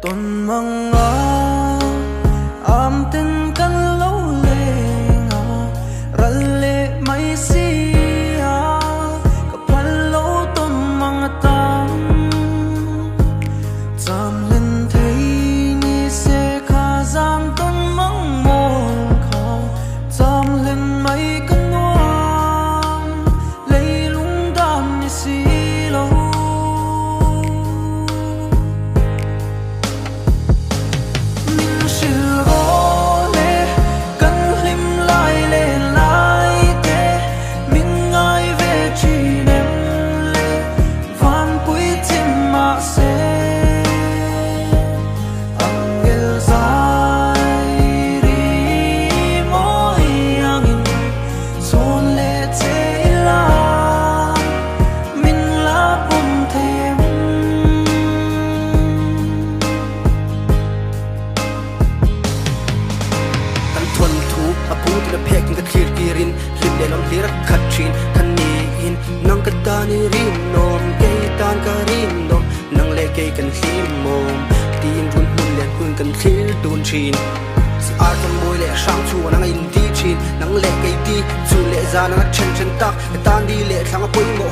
tuần măng am tin kan lâu lên răn lệ mấy xì cả phần lâu tuần măng tam chạm lên thấy ni sẽ khá giang tuần măng mòn khá chạm lên mấy căn nuông lấy lung đam ni xì lâu nang katani rin nom kay tan ka rin nom nang le kay kan him mom tin run hun le hun kan thil dun chin si ar kan boy le sang chu nang in ti chin nang le kay ti chu le za nang chen chen tak tan di le thang poi mo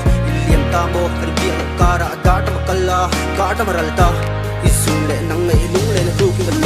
liam ta mo kan ti kara dar ta kala ka ta maral ta isu le nang ngai lung le na tu kin kan